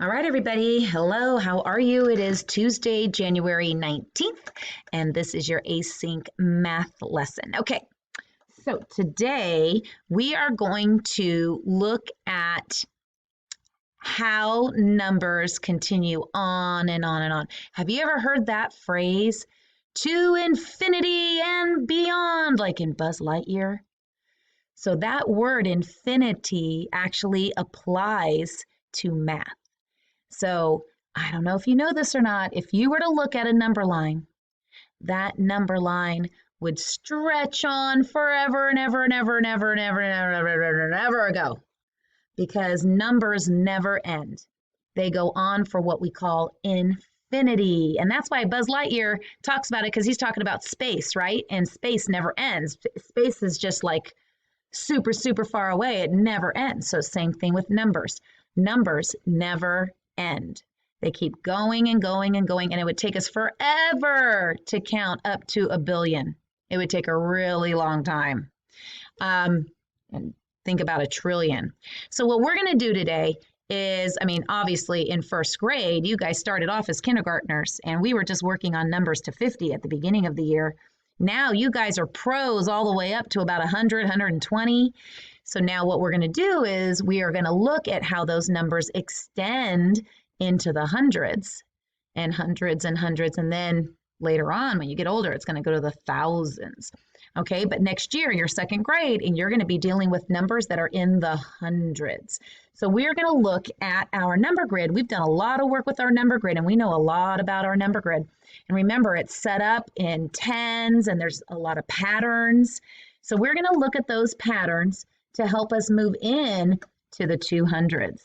All right, everybody. Hello, how are you? It is Tuesday, January 19th, and this is your Async math lesson. Okay, so today we are going to look at how numbers continue on and on and on. Have you ever heard that phrase, to infinity and beyond, like in Buzz Lightyear? So that word infinity actually applies to math. So I don't know if you know this or not. If you were to look at a number line, that number line would stretch on forever and ever and ever and ever and ever and ever and ever and ever ago, because numbers never end. They go on for what we call infinity. And that's why Buzz Lightyear talks about it, because he's talking about space, right? And space never ends. Space is just like super, super far away. It never ends. So same thing with numbers. Numbers never end. They keep going and going and going, and it would take us forever to count up to a billion. It would take a really long time. And think about a trillion. So what we're going to do today is, obviously in first grade, you guys started off as kindergartners, and we were just working on numbers to 50 at the beginning of the year. Now you guys are pros all the way up to about 100, 120. So now what we're going to do is we are going to look at how those numbers extend into the hundreds and hundreds and hundreds. And then later on, when you get older, it's going to go to the thousands. Okay, but next year, you're second grade, and you're going to be dealing with numbers that are in the hundreds. So we're going to look at our number grid. We've done a lot of work with our number grid, and we know a lot about our number grid. And remember, it's set up in tens, and there's a lot of patterns. So we're going to look at those patterns to help us move in to the 200s,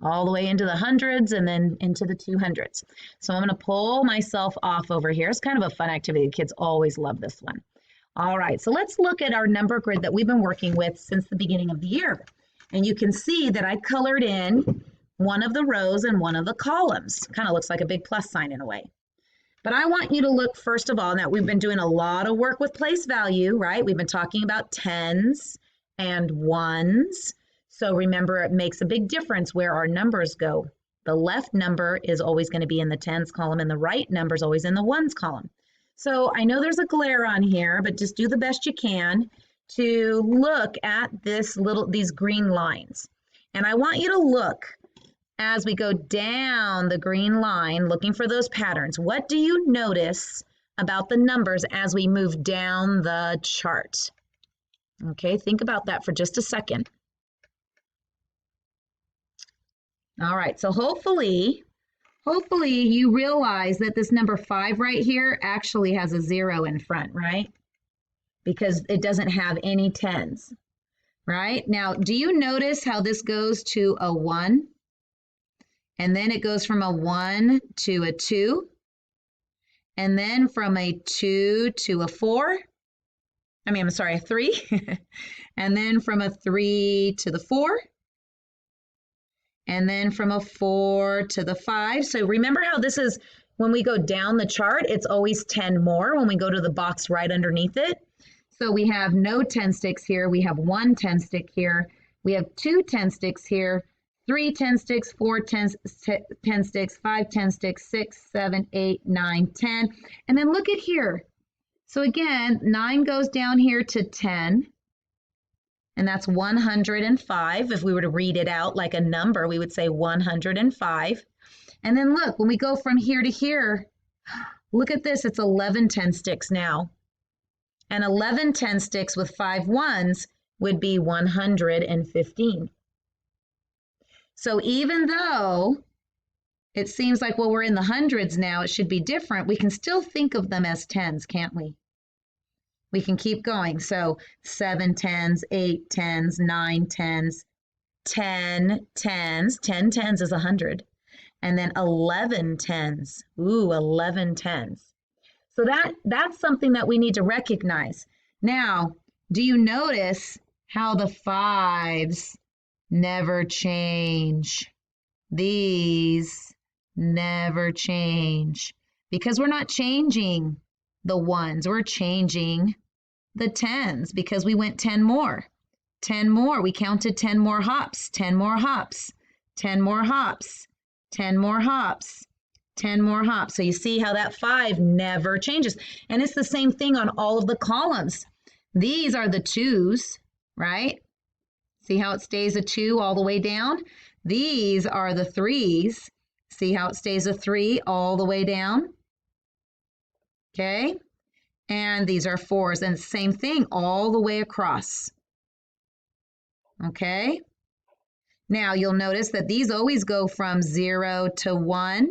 all the way into the hundreds and then into the 200s. So I'm going to pull myself off over here. It's kind of a fun activity. Kids always love this one. All right, so let's look at our number grid that we've been working with since the beginning of the year. And you can see that I colored in one of the rows and one of the columns. Kind of looks like a big plus sign in a way. But I want you to look, first of all, now we've been doing a lot of work with place value, right? We've been talking about tens and ones. So remember, it makes a big difference where our numbers go. The left number is always going to be in the tens column, and the right number is always in the ones column. So I know there's a glare on here, but just do the best you can to look at these green lines. And I want you to look as we go down the green line, looking for those patterns. What do you notice about the numbers as we move down the chart? Okay, think about that for just a second. All right, so hopefully you realize that this number 5 right here actually has a 0 in front, right? Because it doesn't have any tens, right? Now, do you notice how this goes to a 1? And then it goes from a 1 to a 2. And then from a 2 to a 4. A 3. And then from a 3 to the 4. And then from a 4 to the 5. So remember how this is, when we go down the chart, it's always 10 more when we go to the box right underneath it. So we have no 10 sticks here. We have 1 10 stick here. We have 2 10 sticks here, 3 10 sticks, 4 10 sticks, 5 10 sticks, 6, 7, 8, 9, 10. And then look at here. So again, 9 goes down here to 10. And that's 105. If we were to read it out like a number, we would say 105. And then look, when we go from here to here, look at this, it's 11 10 sticks now. And 11 10 sticks with 5 ones would be 115. So even though it seems like, well, we're in the hundreds now, it should be different, we can still think of them as tens, can't we? We can keep going. So 7 tens, 8 tens, 9 tens, 10 tens. 10 tens is 100. And then 11 tens. Ooh, 11 tens. So that's something that we need to recognize. Now, do you notice how the 5s never change? These never change because we're not changing the ones, we're changing the tens because we went 10 more. 10 more, we counted 10 more hops, 10 more hops, 10 more hops, 10 more hops, 10 more hops. So you see how that 5 never changes. And it's the same thing on all of the columns. These are the 2s, right? See how it stays a 2 all the way down? These are the 3s. See how it stays a 3 all the way down? Okay. And these are 4s, and same thing all the way across. Okay. Now you'll notice that these always go from 0 to 1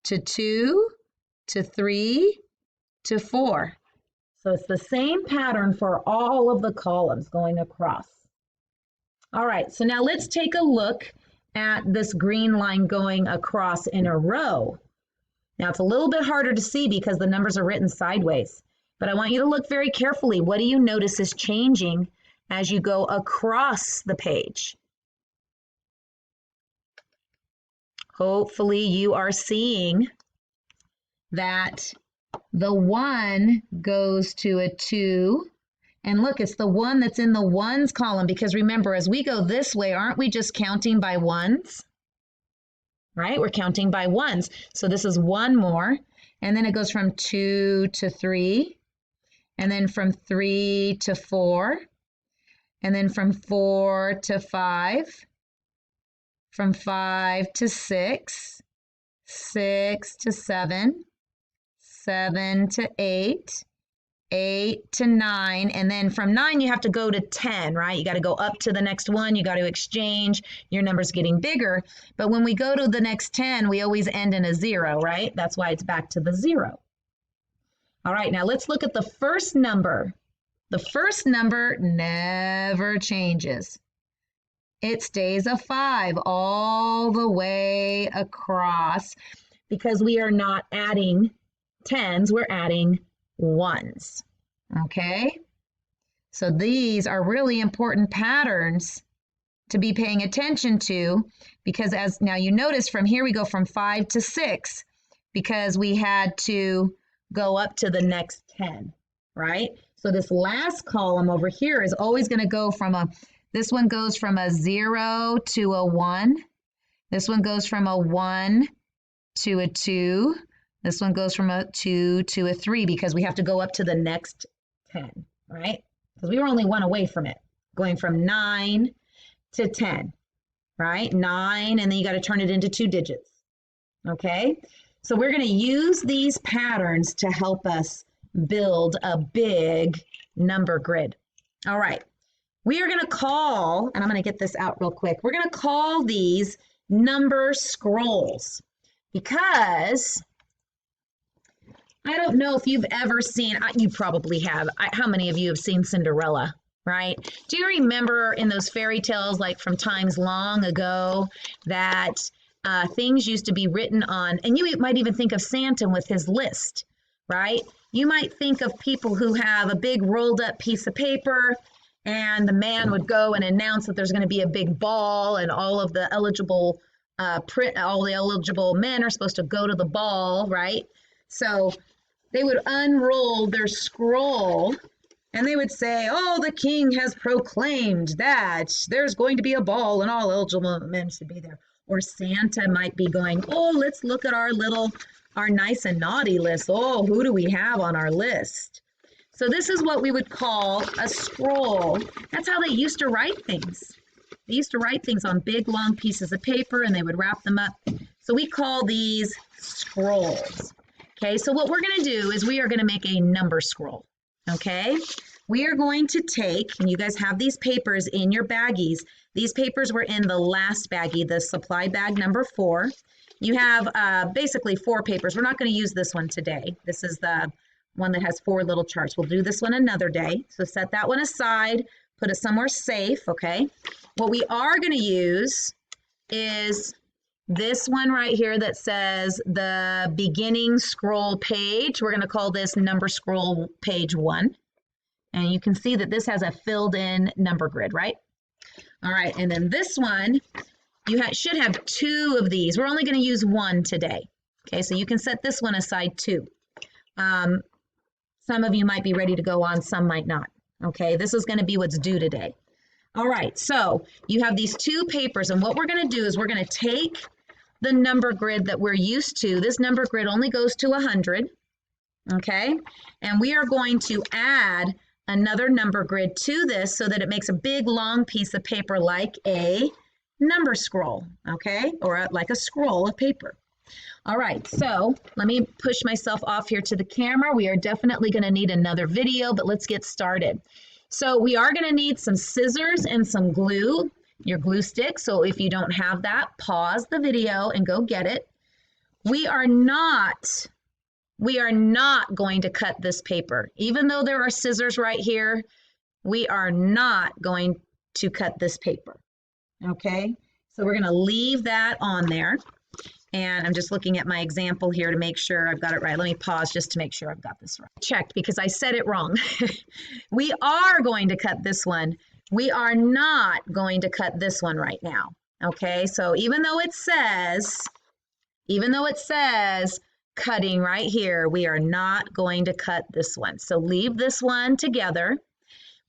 to 2 to 3 to 4. So it's the same pattern for all of the columns going across. All right, so now let's take a look at this green line going across in a row. Now it's a little bit harder to see because the numbers are written sideways, but I want you to look very carefully. What do you notice is changing as you go across the page? Hopefully you are seeing that the 1 goes to a 2. And look, it's the 1 that's in the 1s column, because remember, as we go this way, aren't we just counting by 1s? Right? We're counting by 1s. So this is 1 more. And then it goes from 2 to 3. And then from 3 to 4. And then from 4 to 5. From 5 to 6. 6 to 7. 7 to 8. 8 to 9, and then from 9 you have to go to 10, right? You got to go up to the next one, you got to exchange, your number's getting bigger. But when we go to the next 10, we always end in a 0, right? That's why it's back to the 0. All right, now let's look at the first number. The first number never changes. It stays a 5 all the way across, because we are not adding 10s, we're adding 1s. Okay, so these are really important patterns to be paying attention to, because as now you notice from here we go from 5 to 6 because we had to go up to the next 10, right? So this last column over here is always going to go from this one goes from a 0 to a 1. This one goes from a 1 to a 2. This one goes from a 2 to a 3 because we have to go up to the next 10, right? Because we were only 1 away from it, going from 9 to 10, right? 9, and then you got to turn it into 2 digits, okay? So we're going to use these patterns to help us build a big number grid. All right, we are going to call, and I'm going to get this out real quick, we're going to call these number scrolls, because I don't know if you've ever seen, you probably have. How many of you have seen Cinderella, right? Do you remember in those fairy tales, like from times long ago, that things used to be written on, and you might even think of Santa with his list, right? You might think of people who have a big rolled up piece of paper, and the man would go and announce that there's going to be a big ball, and all of the eligible men are supposed to go to the ball, right? So they would unroll their scroll and they would say, oh, the king has proclaimed that there's going to be a ball and all eligible men should be there. Or Santa might be going, oh, let's look at our nice and naughty list. Oh, who do we have on our list? So this is what we would call a scroll. That's how they used to write things. They used to write things on big, long pieces of paper, and they would wrap them up. So we call these scrolls. Okay, so what we're going to do is we are going to make a number scroll, okay? We are going to take, and you guys have these papers in your baggies. These papers were in the last baggie, the supply bag number 4. You have basically 4 papers. We're not going to use this one today. This is the one that has 4 little charts. We'll do this one another day. So set that one aside, put it somewhere safe, okay? What we are going to use is this one right here that says the beginning scroll page. We're going to call this number scroll page 1. And you can see that this has a filled in number grid, right? All right, and then this one, you should have 2 of these. We're only going to use 1 today. Okay, so you can set this one aside too. Some of you might be ready to go on, some might not. Okay, this is going to be what's due today. All right, so you have these 2 papers, and what we're going to do is we're going to take the number grid that we're used to. This number grid only goes to 100, okay? And we are going to add another number grid to this so that it makes a big long piece of paper like a number scroll, okay? Or like a scroll of paper. All right, so let me push myself off here to the camera. We are definitely going to need another video, but let's get started. So we are going to need some scissors and some glue, your glue stick. So if you don't have that, pause the video and go get it. We are not going to cut this paper. Even though there are scissors right here, we are not going to cut this paper, okay? So we're going to leave that on there. And I'm just looking at my example here to make sure I've got it right. Let me pause just to make sure I've got this right. Checked because I said it wrong. We are going to cut this one. We are not going to cut this one right now. Okay, so even though it says cutting right here, we are not going to cut this one. So leave this one together.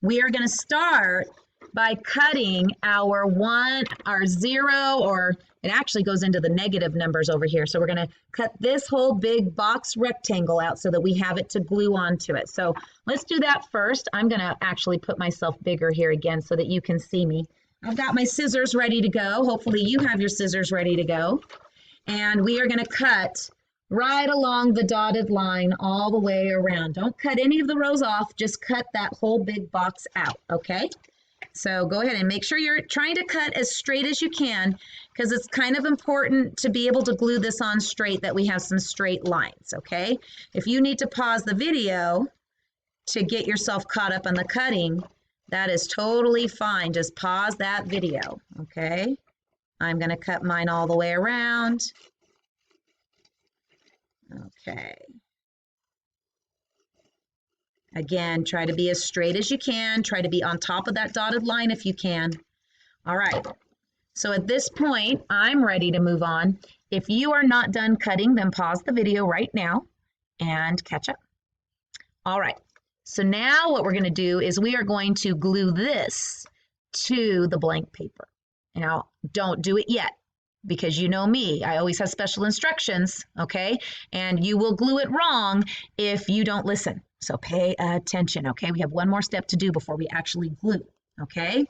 We are going to start by cutting our 0, or it actually goes into the negative numbers over here. So we're going to cut this whole big box rectangle out so that we have it to glue onto it. So let's do that first. I'm going to actually put myself bigger here again so that you can see me. I've got my scissors ready to go. Hopefully you have your scissors ready to go. And we are going to cut right along the dotted line all the way around. Don't cut any of the rows off, just cut that whole big box out, okay? So go ahead and make sure you're trying to cut as straight as you can, because it's kind of important to be able to glue this on straight, that we have some straight lines, okay? If you need to pause the video to get yourself caught up on the cutting, that is totally fine. Just pause that video, okay? I'm going to cut mine all the way around. Okay. Again, try to be as straight as you can. Try to be on top of that dotted line if you can. All right. So at this point, I'm ready to move on. If you are not done cutting, then pause the video right now and catch up. All right. So now what we're going to do is we are going to glue this to the blank paper. Now, don't do it yet, because you know me, I always have special instructions, okay? And you will glue it wrong if you don't listen. So pay attention, okay? We have one more step to do before we actually glue, okay?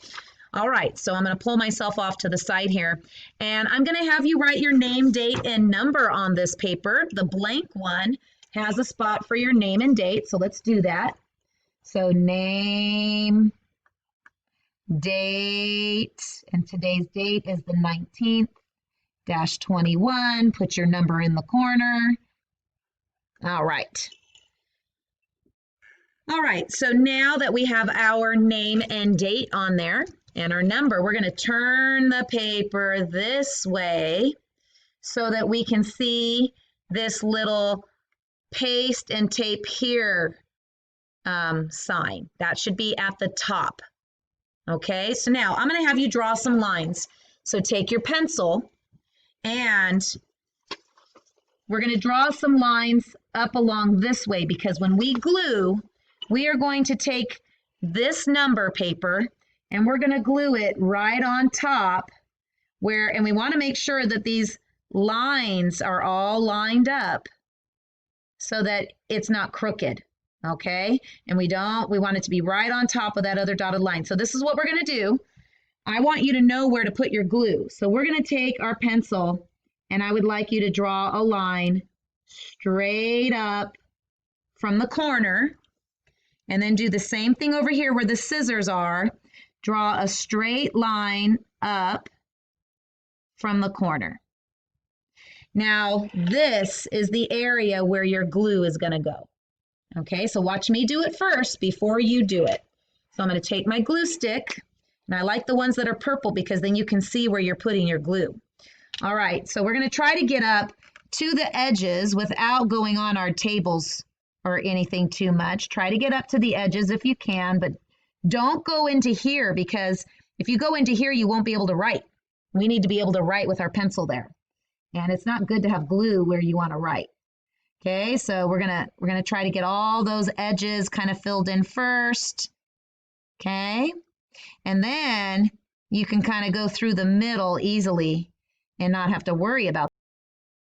All right, so I'm going to pull myself off to the side here, and I'm going to have you write your name, date, and number on this paper. The blank one has a spot for your name and date, so let's do that. So name, date, and today's date is the 19th-21. Put your number in the corner. All right. All right, so now that we have our name and date on there and our number, we're going to turn the paper this way so that we can see this little paste and tape here sign. That should be at the top. Okay, so now I'm going to have you draw some lines. So take your pencil and we're going to draw some lines up along this way, because when we glue, we are going to take this number paper and we're going to glue it right on top and we want to make sure that these lines are all lined up so that it's not crooked, okay? And we want it to be right on top of that other dotted line. So this is what we're going to do. I want you to know where to put your glue. So we're going to take our pencil and I would like you to draw a line straight up from the corner. And then do the same thing over here where the scissors are. Draw a straight line up from the corner. Now, this is the area where your glue is going to go. Okay, so watch me do it first before you do it. So I'm going to take my glue stick, and I like the ones that are purple because then you can see where you're putting your glue. All right, so we're going to try to get up to the edges without going on our tables or anything too much. Try to get up to the edges if you can, but don't go into here, because if you go into here, you won't be able to write. We need to be able to write with our pencil there. And it's not good to have glue where you want to write. Okay, so we're gonna try to get all those edges kind of filled in first. Okay, and then you can kind of go through the middle easily and not have to worry about